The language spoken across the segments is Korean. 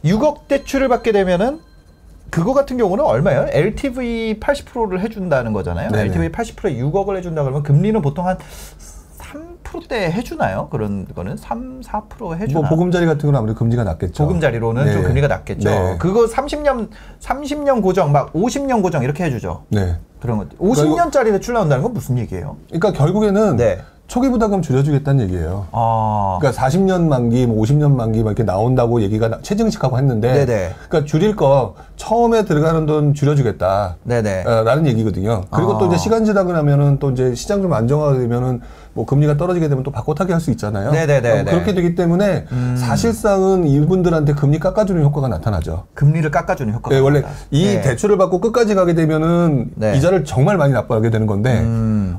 6억 대출을 받게 되면은 그거 같은 경우는 얼마예요? LTV 80%를 해준다는 거잖아요. 네네. LTV 80%에 6억을 해준다 그러면 금리는 보통 한 3%대 해주나요? 그런 거는 3, 4% 해주나? 뭐 보금자리 같은 건 아무래도 금리가 낮겠죠. 보금자리로는 네. 좀 금리가 낮겠죠. 네. 그거 30년 고정, 막 50년 고정 이렇게 해주죠. 네. 그런 것. 50년짜리 대출 나온다는 건 무슨 얘기예요? 그러니까 결국에는 네. 초기 부담금 줄여주겠다는 얘기예요. 그러니까 40년 만기, 뭐 50년 만기 막 이렇게 나온다고 얘기가 최증식하고 했는데, 네네. 그러니까 줄일 거 처음에 들어가는 돈 줄여주겠다. 네네. 라는 얘기거든요. 그리고 또 이제 시간 지나고 나면은 또 이제 시장 좀 안정화가 되면은 뭐 금리가 떨어지게 되면 또 바꿔타기 할 수 있잖아요. 네네네. 그렇게 되기 때문에 사실상은 이분들한테 금리 깎아주는 효과가 나타나죠. 금리를 깎아주는 효과가. 네, 원래 나타난다. 이 네. 대출을 받고 끝까지 가게 되면은 네. 이자를 정말 많이 납부하게 되는 건데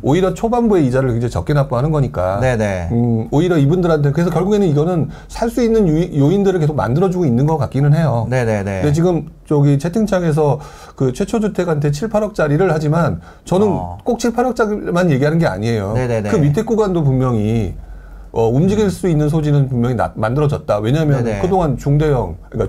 오히려 초반부에 이자를 굉장히 적게 납부하는 거니까 네네. 오히려 이분들한테 그래서 결국에는 이거는 살 수 있는 요인들을 계속 만들어주고 있는 것 같기는 해요. 네네네. 근데 지금 저기 채팅창에서 그 최초 주택한테 7, 8억짜리를 하지만 저는 꼭 7, 8억짜리만 얘기하는 게 아니에요. 네네네. 그 밑에 구간도 분명히 움직일 수 있는 소지는 분명히 만들어졌다. 왜냐하면 네네. 그동안 중대형, 그러니까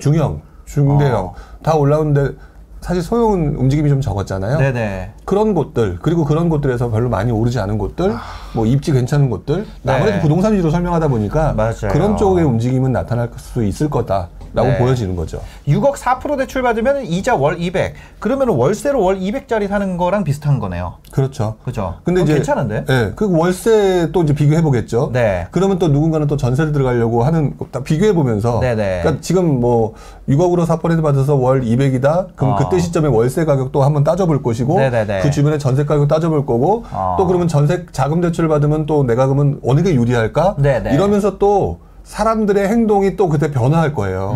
중대형 다 올라오는데 사실 소형은 움직임이 좀 적었잖아요. 네네. 그런 곳들, 그리고 그런 곳들에서 별로 많이 오르지 않은 곳들, 뭐 입지 괜찮은 곳들, 네. 아무래도 부동산 위주로 설명하다 보니까 맞아요. 그런 쪽의 움직임은 나타날 수 있을 거다라고 네. 보여지는 거죠. 6억 4% 대출 받으면 이자 월 200. 그러면 월세로 월 200짜리 사는 거랑 비슷한 거네요. 그렇죠. 그죠? 근데 이제 괜찮은데? 예, 그 월세 또 이제 비교해 보겠죠. 네. 그러면 또 누군가는 또 전세를 들어가려고 하는 딱 비교해 보면서. 네네. 그러니까 지금 뭐 6억으로 4% 받아서 월 200이다. 그럼 그때 시점에 월세 가격도 한번 따져볼 것이고, 네네네. 그 주변에 전세 가격 따져볼 거고, 또 그러면 전세 자금 대출을 받으면 또 내가 그러면 어느 게 유리할까? 네네. 이러면서 또 사람들의 행동이 또 그때 변화할 거예요.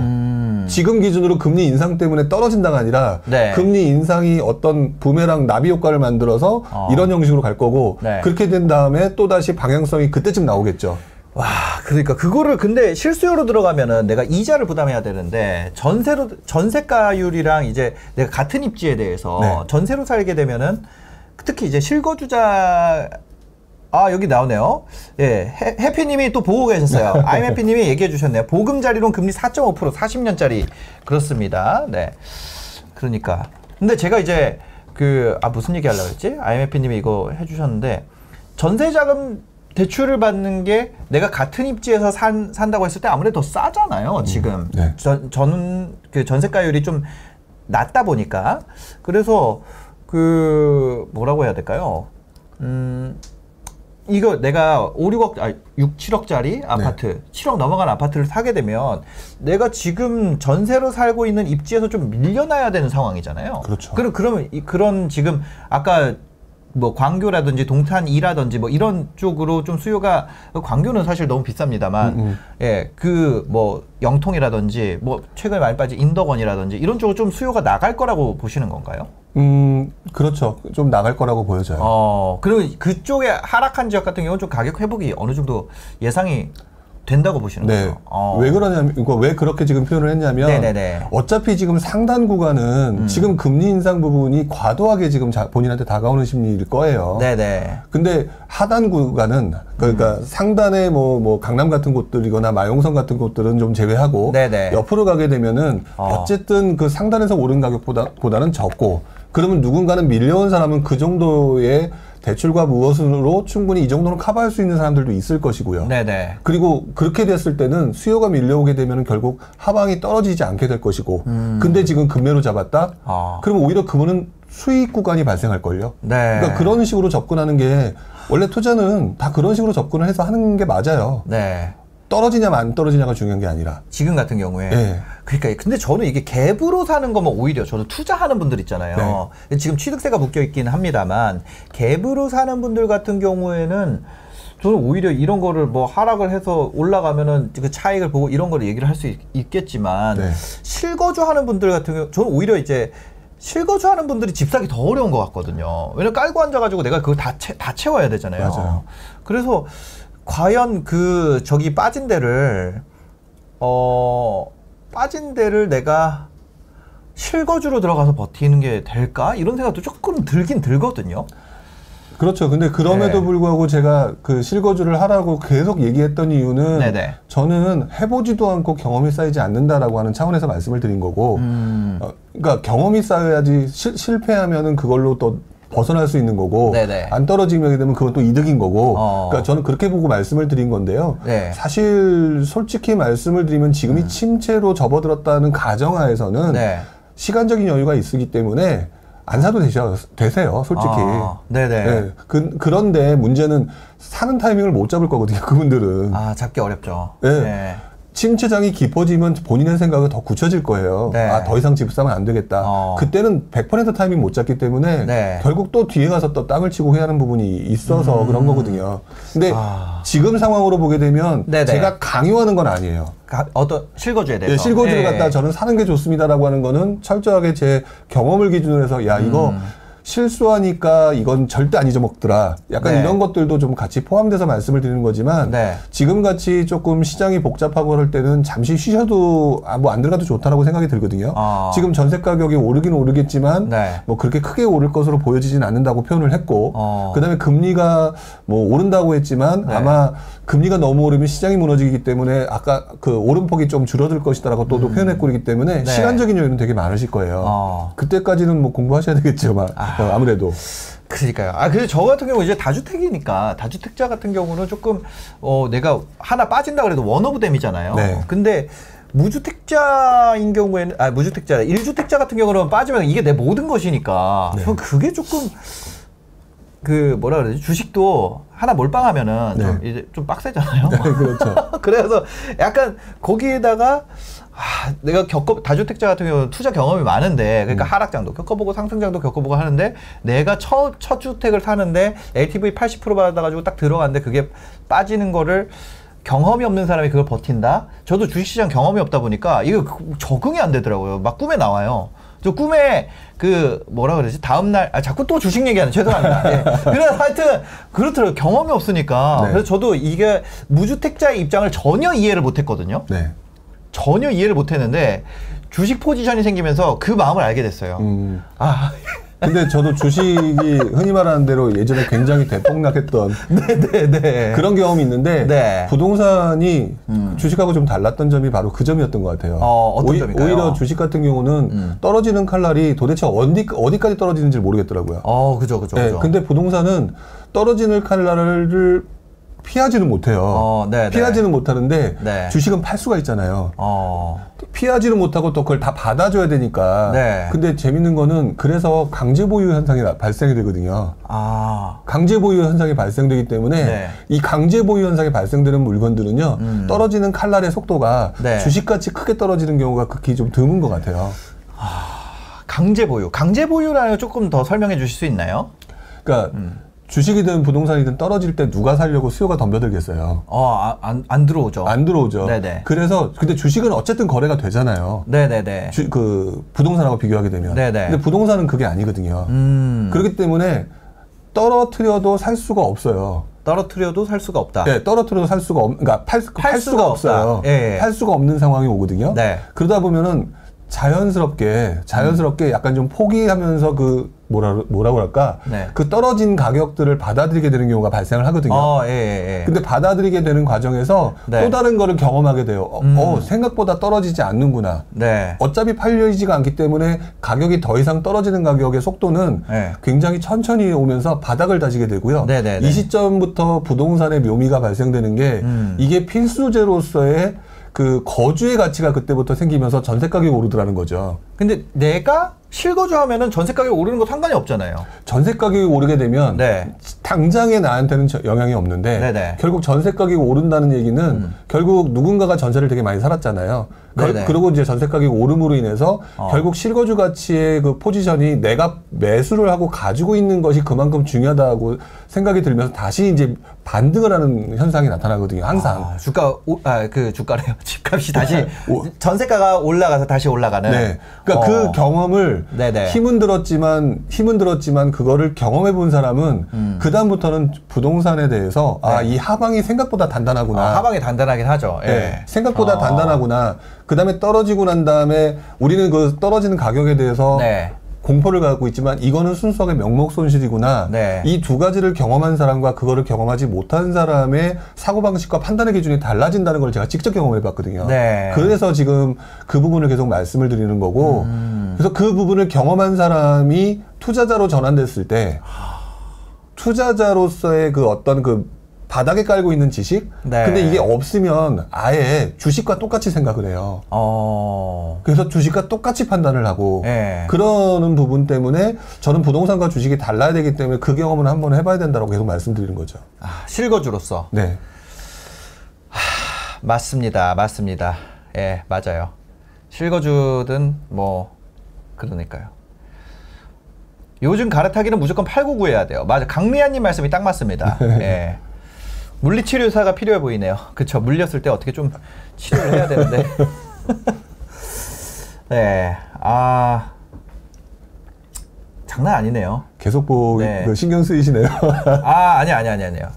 지금 기준으로 금리 인상 때문에 떨어진다가 아니라 네. 금리 인상이 어떤 부메랑 나비 효과를 만들어서 이런 형식으로 갈 거고 네. 그렇게 된 다음에 또 다시 방향성이 그때쯤 나오겠죠. 와, 그러니까 그거를 근데 실수요로 들어가면은 내가 이자를 부담해야 되는데 전세가율이랑 이제 내가 같은 입지에 대해서 네. 전세로 살게 되면은 특히 이제 실거주자 여기 나오네요. 예, 해피님이 또 보고 계셨어요. 아임해피님이 얘기해 주셨네요. 보금자리론 금리 4.5% 40년짜리 그렇습니다. 네, 그러니까. 근데 제가 이제 무슨 얘기 하려고 했지? 아임해피님이 이거 해주셨는데 전세자금 대출을 받는 게 내가 같은 입지에서 산다고 했을 때 아무래도 더 싸잖아요. 지금 네. 그 전세가율이 좀 낮다 보니까 그래서 뭐라고 해야 될까요? 이거 내가 6, 7억짜리 아파트, 7억 넘어간 아파트를 사게 되면 내가 지금 전세로 살고 있는 입지에서 좀 밀려나야 되는 상황이잖아요. 그렇죠. 그러면 그런 지금 아까 뭐 광교라든지 동탄 2라든지 뭐 이런 쪽으로 좀 수요가 광교는 사실 너무 비쌉니다만 예, 뭐 영통이라든지 뭐 최근에 많이 빠진 인덕원이라든지 이런 쪽으로 좀 수요가 나갈 거라고 보시는 건가요? 그렇죠. 좀 나갈 거라고 보여져요. 그리고 그쪽에 하락한 지역 같은 경우는 좀 가격 회복이 어느 정도 예상이 된다고 보시는 네. 거죠? 왜 그러냐면, 왜 그렇게 지금 표현을 했냐면, 네네네. 어차피 지금 상단 구간은 지금 금리 인상 부분이 과도하게 지금 본인한테 다가오는 심리일 거예요. 네네. 근데 하단 구간은, 그러니까 상단의 뭐 강남 같은 곳들이거나 마용성 같은 곳들은 좀 제외하고, 네네. 옆으로 가게 되면은, 어쨌든 그 상단에서 오른 가격보다는 적고, 그러면 누군가는 밀려온 사람은 그 정도의 대출과 무엇으로 충분히 이 정도는 커버할 수 있는 사람들도 있을 것이고요. 네네. 그리고 그렇게 됐을 때는 수요가 밀려오게 되면 결국 하방이 떨어지지 않게 될 것이고, 근데 지금 금매로 잡았다? 그러면 오히려 그분은 수익 구간이 발생할걸요. 네. 그러니까 그런 식으로 접근하는 게, 원래 투자는 다 그런 식으로 접근을 해서 하는 게 맞아요. 네. 떨어지냐면 안 떨어지냐가 중요한 게 아니라. 지금 같은 경우에. 네. 그러니까 근데 저는 이게 갭으로 사는 거면 오히려 저도 투자하는 분들 있잖아요. 네. 지금 취득세가 묶여 있긴 합니다만 갭으로 사는 분들 같은 경우에는 저는 오히려 이런 거를 뭐 하락을 해서 올라가면은 그 차익을 보고 이런 거를 얘기를 할 수 있겠지만 네. 실거주 하는 분들 같은 경우 저는 오히려 이제 실거주 하는 분들이 집 사기 더 어려운 것 같거든요. 왜냐면 깔고 앉아가지고 내가 그걸 다 채워야 되잖아요. 맞아요. 그래서 과연 저기 빠진 데를 내가 실거주로 들어가서 버티는 게 될까? 이런 생각도 조금 들긴 들거든요. 그렇죠. 근데 그럼에도 네. 불구하고 제가 그 실거주를 하라고 계속 얘기했던 이유는 네네. 저는 해보지도 않고 경험이 쌓이지 않는다라고 하는 차원에서 말씀을 드린 거고, 그러니까 경험이 쌓여야지 실패하면은 그걸로 또 벗어날 수 있는 거고, 네네. 안 떨어지게 되면 그건 또 이득인 거고, 그러니까 저는 그렇게 보고 말씀을 드린 건데요. 네. 사실 솔직히 말씀을 드리면 지금이 침체로 접어들었다는 가정하에서는 네. 시간적인 여유가 있기 때문에 안 사도 되세요, 솔직히. 네네. 네. 그런데 문제는 사는 타이밍을 못 잡을 거거든요, 그분들은. 잡기 어렵죠. 네. 네. 침체장이 깊어지면 본인의 생각이 더 굳혀질 거예요. 네. 더 이상 집 사면 안 되겠다. 그때는 100% 타이밍 못 잡기 때문에 네. 결국 또 뒤에 가서 또 땅을 치고 해야 하는 부분이 있어서 그런 거거든요. 근데 지금 상황으로 보게 되면 네네. 제가 강요하는 건 아니에요. 어떤 실거주에 대해서. 예, 실거주를 갖다 저는 사는 게 좋습니다라고 하는 거는 철저하게 제 경험을 기준으로 해서 야 이거 실수하니까 이건 절대 안 잊어먹더라. 약간 네. 이런 것들도 좀 같이 포함돼서 말씀을 드리는 거지만 네. 지금같이 조금 시장이 복잡하고 그럴 때는 잠시 쉬셔도 뭐 안 들어가도 좋다라고 생각이 들거든요. 지금 전세 가격이 오르긴 오르겠지만 네. 뭐 그렇게 크게 오를 것으로 보여지진 않는다고 표현을 했고 그다음에 금리가 뭐 오른다고 했지만 네. 아마 금리가 너무 오르면 시장이 무너지기 때문에 아까 그 오름폭이 좀 줄어들 것이다라고 또 표현했고 그러기 때문에 네. 시간적인 여유는 되게 많으실 거예요. 그때까지는 뭐 공부하셔야 되겠죠, 아무래도. 그러니까요. 그래서 저 같은 경우 이제 다주택이니까 다주택자 같은 경우는 조금 내가 하나 빠진다 그래도 원오브댐이잖아요. 네. 근데 무주택자인 경우에는 무주택자 1주택자 같은 경우는 빠지면 이게 내 모든 것이니까 저는 그게 조금 그 뭐라 그러지 주식도 하나 몰빵하면은 좀 이제 좀 빡세잖아요. 네, 그렇죠. 그래서 약간 거기에다가 내가 다주택자 같은 경우는 투자 경험이 많은데 그러니까 하락장도 겪어보고 상승장도 겪어보고 하는데 내가 첫 주택을 사는데 LTV 80% 받아가지고 딱 들어갔는데 그게 빠지는 거를 경험이 없는 사람이 그걸 버틴다? 저도 주식시장 경험이 없다 보니까 이거 적응이 안 되더라고요. 막 꿈에 나와요. 저 꿈에 그 뭐라 그러지? 다음날 자꾸 또 주식 얘기하는 죄송합니다. 예. 그래서 하여튼 그렇더라고요. 경험이 없으니까. 네. 그래서 저도 이게 무주택자의 입장을 전혀 이해를 못했거든요. 네. 전혀 이해를 못했는데 주식 포지션이 생기면서 그 마음을 알게 됐어요. 근데 저도 주식이 흔히 말하는 대로 예전에 굉장히 대폭락했던 네네네. 그런 경험이 있는데 네. 부동산이 주식하고 좀 달랐던 점이 바로 그 점이었던 것 같아요. 어떤 점일까요? 오히려 주식 같은 경우는 떨어지는 칼날이 도대체 어디까지 떨어지는지 모르겠더라고요. 그죠. 네, 근데 부동산은 떨어지는 칼날을 피하지는 못해요. 피하지는 못하는데 네. 주식은 팔 수가 있잖아요. 피하지는 못하고 또 그걸 다 받아줘야 되니까. 네. 근데 재밌는 거는 그래서 강제 보유 현상이 발생이 되거든요. 강제 보유 현상이 발생되기 때문에 네. 이 강제 보유 현상이 발생되는 물건들은요. 떨어지는 칼날의 속도가 네. 주식같이 크게 떨어지는 경우가 극히 좀 드문 것 같아요. 강제 보유라는 거 조금 더 설명해 주실 수 있나요? 그러니까 주식이든 부동산이든 떨어질 때 누가 사려고 수요가 덤벼들겠어요. 안 들어오죠. 안 들어오죠. 네네. 그래서 근데 주식은 어쨌든 거래가 되잖아요. 네네네. 그 부동산하고 비교하게 되면. 네네. 근데 부동산은 그게 아니거든요. 그렇기 때문에 떨어뜨려도 살 수가 없어요. 떨어뜨려도 살 수가 없다. 네, 떨어뜨려도 살 수가 그러니까 팔 수가 없어요. 예. 팔 수가 없는 상황이 오거든요. 네. 그러다 보면은 자연스럽게 약간 좀 포기하면서 그 뭐라고 할까? 네. 그 떨어진 가격들을 받아들이게 되는 경우가 발생을 하거든요. 근데 받아들이게 되는 과정에서 네. 또 다른 거를 경험하게 돼요. 생각보다 떨어지지 않는구나. 네. 어차피 팔려지지가 않기 때문에 가격이 더 이상 떨어지는 가격의 속도는 네. 굉장히 천천히 오면서 바닥을 다지게 되고요. 네네네. 이 시점부터 부동산의 묘미가 발생되는 게 이게 필수제로서의 그 거주의 가치가 그때부터 생기면서 전세 가격이 오르더라는 거죠. 근데 내가 실거주하면은 전세 가격이 오르는 거 상관이 없잖아요. 전세 가격이 오르게 되면 네. 당장에 나한테는 영향이 없는데 네네. 결국 전세 가격이 오른다는 얘기는 결국 누군가가 전세를 되게 많이 살았잖아요. 그리고 이제 전세 가격이 오름으로 인해서 결국 실거주 가치의 그 포지션이 내가 매수를 하고 가지고 있는 것이 그만큼 중요하다고 생각이 들면서 다시 이제 반등을 하는 현상이 나타나거든요. 항상. 주가래요. 집값이 다시 전세가가 올라가서 다시 올라가는. 네. 그러니까 그 경험을 네네. 힘은 들었지만 그거를 경험해 본 사람은 그 다음부터는 부동산에 대해서 이 하방이 생각보다 단단하구나. 하방이 단단하긴 하죠. 예. 네. 생각보다 단단하구나. 그 다음에 떨어지고 난 다음에 우리는 그 떨어지는 가격에 대해서 네. 공포를 갖고 있지만 이거는 순수하게 명목 손실이구나. 네. 이 두 가지를 경험한 사람과 그거를 경험하지 못한 사람의 사고방식과 판단의 기준이 달라진다는 걸 제가 직접 경험해 봤거든요. 네. 그래서 지금 그 부분을 계속 말씀을 드리는 거고 그래서 그 부분을 경험한 사람이 투자자로 전환됐을 때 투자자로서의 그 어떤 그 바닥에 깔고 있는 지식? 네. 근데 이게 없으면 아예 주식과 똑같이 생각을 해요. 그래서 주식과 똑같이 판단을 하고 네. 그러는 부분 때문에 저는 부동산과 주식이 달라야 되기 때문에 그 경험은 한번 해봐야 된다고 계속 말씀드리는 거죠. 실거주로서. 네. 맞습니다. 맞습니다. 예, 맞아요. 실거주든 뭐 그러니까요. 요즘 갈아타기는 무조건 팔고 구해야 돼요. 맞아. 강미아님 말씀이 딱 맞습니다. 예. 물리치료사가 필요해 보이네요. 그쵸. 물렸을 때 어떻게 좀 치료를 해야 되는데. 네. 아. 장난 아니네요. 계속 네. 신경 쓰이시네요. 아니요.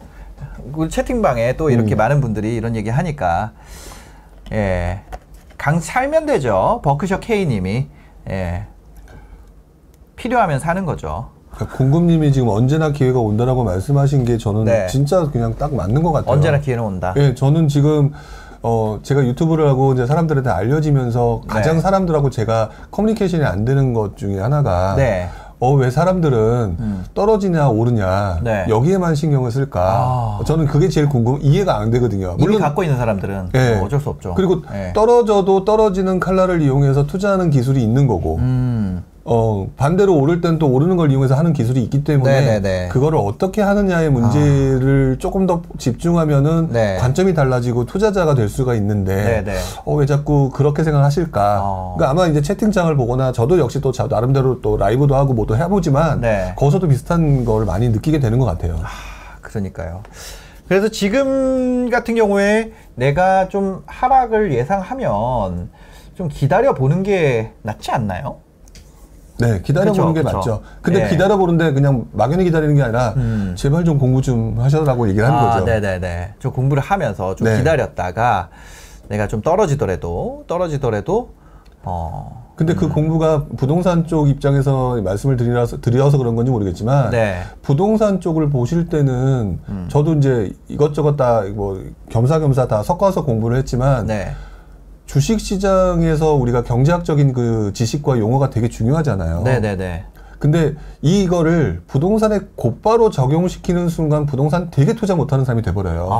우리 채팅방에 또 이렇게 많은 분들이 이런 얘기 하니까. 예. 살면 되죠. 버크셔 K님이. 예. 필요하면 사는 거죠. 공금님이 지금 언제나 기회가 온다라고 말씀하신 게 저는 네. 진짜 그냥 딱 맞는 것 같아요. 언제나 기회는 온다. 예, 저는 지금 제가 유튜브를 하고 이제 사람들한테 알려지면서 가장 네. 사람들하고 제가 커뮤니케이션이 안 되는 것 중에 하나가 네. 왜 사람들은 떨어지냐 오르냐 네. 여기에만 신경을 쓸까? 저는 그게 제일 이해가 안 되거든요. 이미 갖고 있는 사람들은 예. 어쩔 수 없죠. 그리고 예. 떨어져도 떨어지는 칼날을 이용해서 투자하는 기술이 있는 거고 반대로 오를 땐 또 오르는 걸 이용해서 하는 기술이 있기 때문에 네네네. 그거를 어떻게 하느냐의 문제를 조금 더 집중하면은 네. 관점이 달라지고 투자자가 될 수가 있는데 네네. 왜 자꾸 그렇게 생각하실까? 그러니까 아마 이제 채팅창을 보거나 저도 역시 또 나름대로 또 라이브도 하고 뭐도 해보지만 네. 거기서도 비슷한 걸 많이 느끼게 되는 것 같아요. 그러니까요. 그래서 지금 같은 경우에 내가 좀 하락을 예상하면 좀 기다려 보는 게 낫지 않나요? 네, 기다려보는 게 그쵸. 맞죠. 근데 네. 기다려보는데 그냥 막연히 기다리는 게 아니라 제발 좀 공부 좀 하셔라고 얘기를 하는 거죠. 네네네. 좀 공부를 하면서 좀 네. 기다렸다가 내가 좀 떨어지더라도 근데 그 공부가 부동산 쪽 입장에서 말씀을 드려서 그런 건지 모르겠지만 네. 부동산 쪽을 보실 때는 저도 이제 이것저것 다 뭐 겸사겸사 다 섞어서 공부를 했지만 네. 주식 시장에서 우리가 경제학적인 그 지식과 용어가 되게 중요하잖아요. 네네네. 근데 이거를 부동산에 곧바로 적용시키는 순간 부동산 되게 투자 못하는 사람이 돼버려요.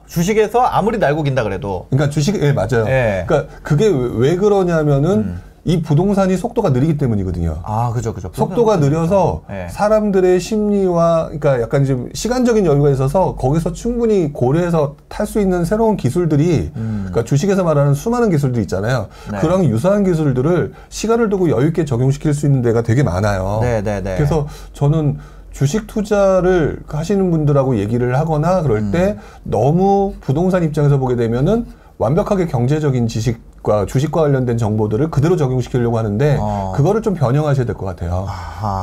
주식에서 아무리 날고 긴다 그래도. 그러니까 예, 맞아요. 예. 그러니까 그게 왜 그러냐면은 이 부동산이 속도가 느리기 때문이거든요. 그죠. 속도가 느려서 네. 사람들의 심리와 그러니까 약간 좀 시간적인 여유가 있어서 거기서 충분히 고려해서 탈 수 있는 새로운 기술들이 그러니까 주식에서 말하는 수많은 기술들이 있잖아요. 네. 그런 유사한 기술들을 시간을 두고 여유 있게 적용시킬 수 있는 데가 되게 많아요. 네네네. 그래서 저는 주식 투자를 하시는 분들하고 얘기를 하거나 그럴 때 너무 부동산 입장에서 보게 되면은 완벽하게 경제적인 지식과 주식과 관련된 정보들을 그대로 적용시키려고 하는데 그거를 좀 변형하셔야 될 것 같아요.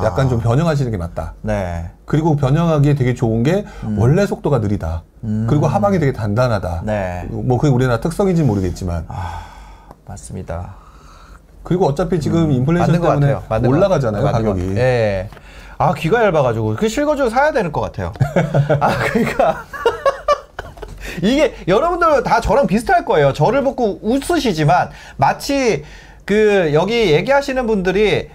약간 좀 변형하시는 게 맞다. 네. 그리고 변형하기에 되게 좋은 게 원래 속도가 느리다. 그리고 하방이 되게 단단하다. 네. 뭐 그게 우리나라 특성인지 모르겠지만. 맞습니다. 그리고 어차피 지금 인플레이션 맞는 것 때문에 같아요. 맞는 올라가잖아요, 것 같아요. 가격이. 예. 귀가 얇아가지고 그 실거주 사야 되는 것 같아요. 그러니까 이게 여러분들 다 저랑 비슷할 거예요. 저를 보고 웃으시지만 마치 여기 얘기하시는 분들이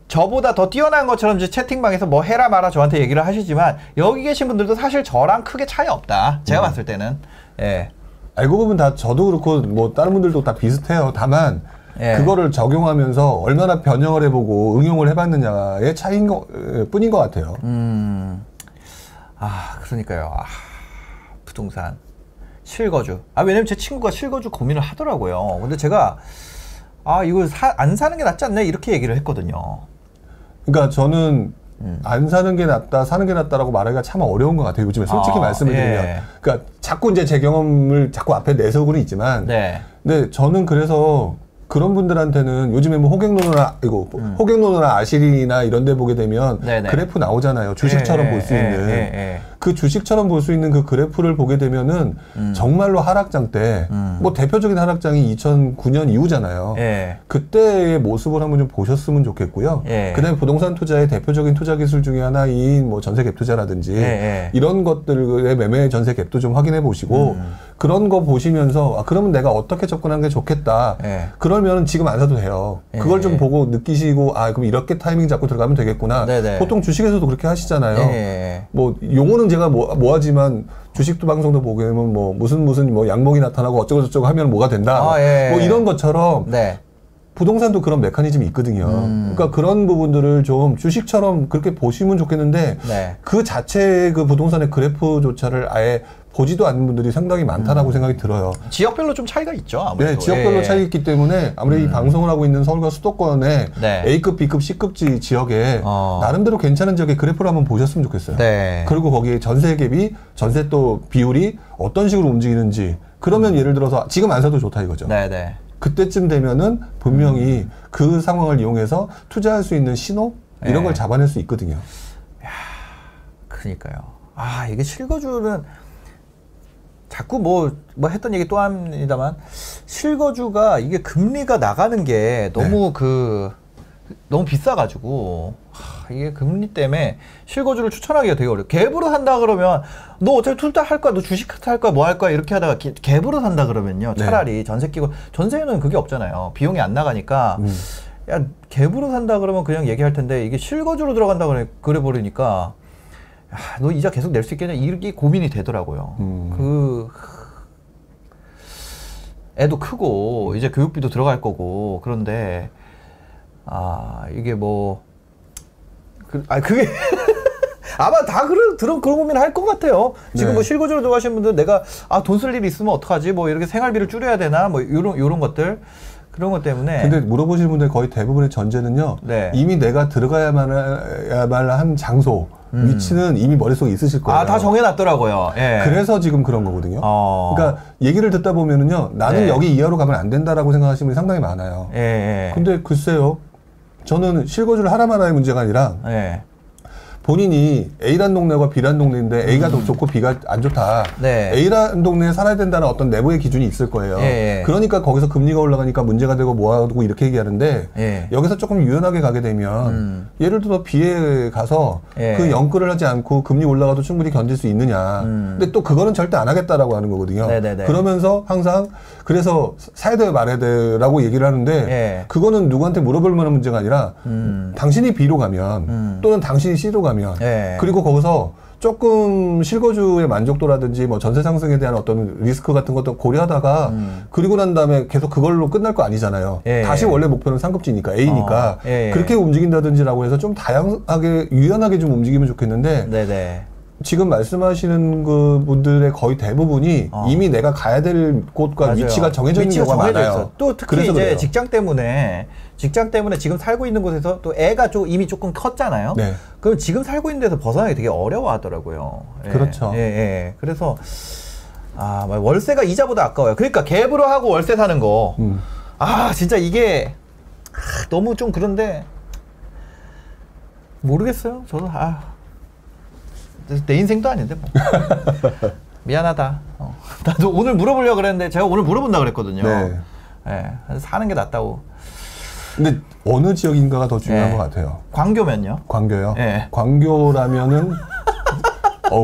저보다 더 뛰어난 것처럼 이제 채팅방에서 뭐 해라 마라 저한테 얘기를 하시지만 여기 계신 분들도 사실 저랑 크게 차이 없다. 제가 봤을 때는. 예. 알고 보면 다 저도 그렇고 뭐 다른 분들도 다 비슷해요. 다만 예. 그거를 적용하면서 얼마나 변형을 해보고 응용을 해봤느냐의 차이인 뿐인 것 같아요. 그러니까요. 부동산. 실거주. 왜냐면 제 친구가 실거주 고민을 하더라고요. 근데 제가, 이거 안 사는 게 낫지 않나? 이렇게 얘기를 했거든요. 그러니까 저는 안 사는 게 낫다, 사는 게 낫다라고 말하기가 참 어려운 것 같아요. 요즘에 솔직히 말씀을 드리면. 예. 그러니까 자꾸 이제 제 경험을 자꾸 앞에 내세우고는 있지만. 네. 근데 저는 그래서 그런 분들한테는 요즘에 뭐 호갱노노나 아시린이나 이런 데 보게 되면 네네. 그래프 나오잖아요. 주식처럼 볼 수 있는. 그 주식처럼 볼 수 있는 그 그래프를 보게 되면은 정말로 하락장 때 뭐 대표적인 하락장이 2009년 이후잖아요. 예. 그때의 모습을 한번 좀 보셨으면 좋겠고요. 예. 그다음에 부동산 투자의 대표적인 투자 기술 중에 하나인 뭐 전세 갭 투자라든지 예. 이런 것들의 매매 전세 갭도 좀 확인해 보시고 그런 거 보시면서 그러면 내가 어떻게 접근하는 게 좋겠다. 예. 그러면 지금 안 사도 돼요. 예. 그걸 좀 보고 느끼시고 그럼 이렇게 타이밍 잡고 들어가면 되겠구나. 네네. 보통 주식에서도 그렇게 하시잖아요. 예. 뭐 용어는 제가 뭐하지만 주식도 방송도 보게 되면 뭐 무슨 뭐 양봉이 나타나고 어쩌고 저쩌고 하면 뭐가 된다. 예. 뭐 이런 것처럼 네. 부동산도 그런 메커니즘이 있거든요. 그러니까 그런 부분들을 좀 주식처럼 그렇게 보시면 좋겠는데 네. 그 자체의 그 부동산의 그래프조차를 아예 보지도 않는 분들이 상당히 많다라고 생각이 들어요. 지역별로 좀 차이가 있죠. 아무래도. 네, 지역별로 차이 있기 때문에 아무래도 이 방송을 하고 있는 서울과 수도권의 네. A급, B급, C급지 지역에 나름대로 괜찮은 지역의 그래프를 한번 보셨으면 좋겠어요. 네. 그리고 거기에 전세 갭이, 전세 또 비율이 어떤 식으로 움직이는지 그러면 예를 들어서 지금 안 사도 좋다 이거죠. 네네. 그때쯤 되면은 분명히 그 상황을 이용해서 투자할 수 있는 신호 이런 네. 걸 잡아낼 수 있거든요. 그러니까요. 이게 실거주는 자꾸 뭐 했던 얘기 또 합니다만 실거주가 이게 금리가 나가는 게 너무 너무 비싸가지고 이게 금리 때문에 실거주를 추천하기가 되게 어려워. 갭으로 산다 그러면 너 어차피 투자할 거야, 너 주식 할 거야, 뭐 할 거야 이렇게 하다가 갭으로 산다 그러면요 차라리 전세 끼고 전세는 그게 없잖아요. 비용이 안 나가니까 야 갭으로 산다 그러면 그냥 얘기할 텐데 이게 실거주로 들어간다 그래 버리니까 너 이자 계속 낼 수 있겠냐 이게 고민이 되더라고요. 애도 크고 이제 교육비도 들어갈 거고 그런데 이게 뭐 그게 아마 다 그런 고민을 할 것 같아요. 지금 네. 뭐 실거주로 들어가시는 분들 내가 돈 쓸 일이 있으면 어떡하지 뭐 이렇게 생활비를 줄여야 되나 뭐 요런 것들 그런 것 때문에. 근데 물어보시는 분들 거의 대부분의 전제는요. 네. 이미 내가 들어가야만 한 장소, 위치는 이미 머릿속에 있으실 거예요. 다 정해놨더라고요. 예. 그래서 지금 그런 거거든요. 그러니까 얘기를 듣다 보면은요. 나는 네. 여기 이하로 가면 안 된다라고 생각하시는 분이 상당히 많아요. 예. 근데 글쎄요. 저는 실거주를 하라 마라의 문제가 아니라 예. 본인이 A란 동네가 B란 동네인데 A가 더 좋고 B가 안 좋다. 네. A란 동네에 살아야 된다는 어떤 내부의 기준이 있을 거예요. 예. 그러니까 거기서 금리가 올라가니까 문제가 되고 뭐하고 이렇게 얘기하는데 예. 여기서 조금 유연하게 가게 되면 예를 들어 B에 가서 예. 그 연끌을 하지 않고 금리 올라가도 충분히 견딜 수 있느냐. 근데 또 그거는 절대 안 하겠다라고 하는 거거든요. 네네네. 그러면서 항상 그래서 사야 돼 말아야 돼라고 얘기를 하는데 예. 그거는 누구한테 물어볼 만한 문제가 아니라 당신이 B로 가면 또는 당신이 C로 가면 예. 그리고 거기서 조금 실거주의 만족도라든지 뭐 전세 상승에 대한 어떤 리스크 같은 것도 고려하다가 그리고 난 다음에 계속 그걸로 끝날 거 아니잖아요. 예. 다시 원래 목표는 상급지니까 A니까 예. 그렇게 움직인다든지라고 해서 좀 다양하게 유연하게 좀 움직이면 좋겠는데 네네. 지금 말씀하시는 그 분들의 거의 대부분이 이미 내가 가야 될 곳과 맞아요. 위치가 정해져 있는 경우가 정해져 많아요. 있어요. 또 특히 그래서 이제 그래요. 직장 때문에 지금 살고 있는 곳에서 또 애가 이미 조금 컸잖아요. 네. 그럼 지금 살고 있는 데서 벗어나기 되게 어려워하더라고요. 예. 그렇죠. 예. 그래서 월세가 이자보다 아까워요. 그러니까 갭으로 하고 월세 사는 거. 진짜 이게 너무 좀 그런데 모르겠어요. 저도 내 인생도 아닌데 뭐. 미안하다. 나도 오늘 물어보려고 그랬는데 제가 오늘 물어본다 그랬거든요. 네. 예. 그래서 사는 게 낫다고. 근데 어느 지역인가가 더 중요한 네. 것 같아요. 광교면요? 광교요? 네. 광교라면은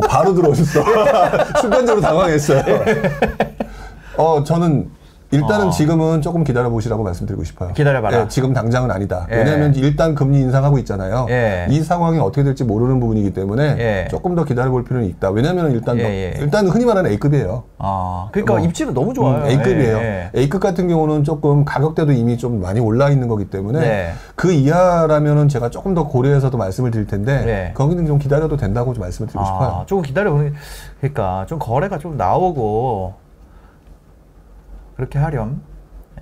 바로 들어오셨어. 순간적으로 당황했어요. 저는 일단은 지금은 조금 기다려보시라고 말씀드리고 싶어요. 기다려봐라. 예, 지금 당장은 아니다. 예. 왜냐하면 일단 금리 인상하고 있잖아요. 예. 이 상황이 어떻게 될지 모르는 부분이기 때문에 예. 조금 더 기다려볼 필요는 있다. 왜냐하면 일단 흔히 말하는 A급이에요. 그러니까 입지는 너무 좋아요. A급이에요. 예. A급 같은 경우는 조금 가격대도 이미 좀 많이 올라 있는 거기 때문에 네. 그 이하라면은 제가 조금 더 고려해서도 말씀을 드릴 텐데 네. 거기는 좀 기다려도 된다고 좀 말씀을 드리고 싶어요. 조금 기다려보는 게, 그러니까 좀 거래가 좀 나오고 그렇게 하렴.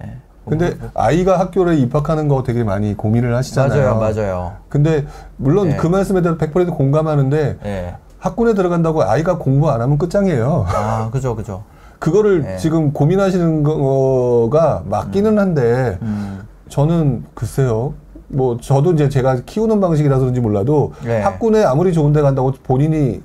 예. 근데 아이가 학교를 입학하는 거 되게 많이 고민을 하시잖아요. 맞아요. 근데 물론 네. 그 말씀에 대해서 100% 공감하는데 예. 학군에 들어간다고 아이가 공부 안 하면 끝장이에요. 그죠. 그거를 네. 지금 고민하시는 거가 맞기는 한데 저는 글쎄요. 뭐 저도 이제 제가 키우는 방식이라서 그런지 몰라도 네. 학군에 아무리 좋은 데 간다고 본인이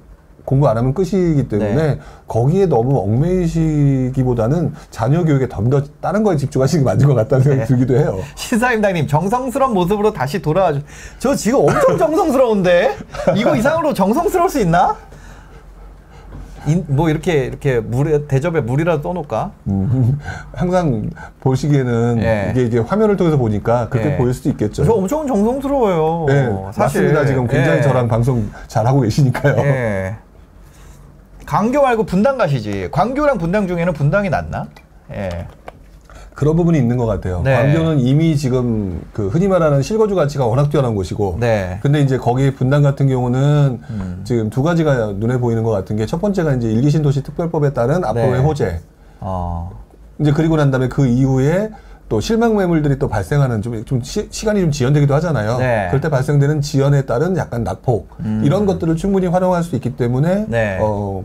공부 안 하면 끝이기 때문에 네. 거기에 너무 얽매이시기보다는 자녀 교육에 좀 더 다른 거에 집중하시는 게 맞는 것 같다는 생각이 들기도 해요. 신사임당님 정성스러운 모습으로 다시 돌아와줘. 저 지금 엄청 정성스러운데 이거 이상으로 정성스러울 수 있나? 뭐 이렇게 물에 대접에 물이라도 떠놓을까? 항상 보시기에는 예. 이게 이제 화면을 통해서 보니까 그렇게 예. 보일 수도 있겠죠. 저 엄청 정성스러워요. 네, 사실. 맞습니다. 지금 굉장히 예. 저랑 방송 잘하고 계시니까요. 예. 광교 말고 분당 가시지. 광교랑 분당 중에는 분당이 낫나? 예. 그런 부분이 있는 것 같아요. 네. 광교는 이미 지금 그 흔히 말하는 실거주 가치가 워낙 뛰어난 곳이고, 네. 근데 이제 거기 분당 같은 경우는 지금 두 가지가 눈에 보이는 것 같은 게 첫 번째가 이제 일기 신도시 특별법에 따른 앞으로의 네. 호재. 어. 이제 그리고 난 다음에 그 이후에 또 실망 매물들이 또 발생하는 시간이 좀 지연되기도 하잖아요. 네. 그럴 때 발생되는 지연에 따른 약간 낙폭 이런 것들을 충분히 활용할 수 있기 때문에 네.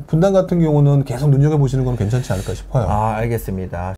분당 같은 경우는 계속 눈여겨보시는 건 괜찮지 않을까 싶어요. 아, 알겠습니다.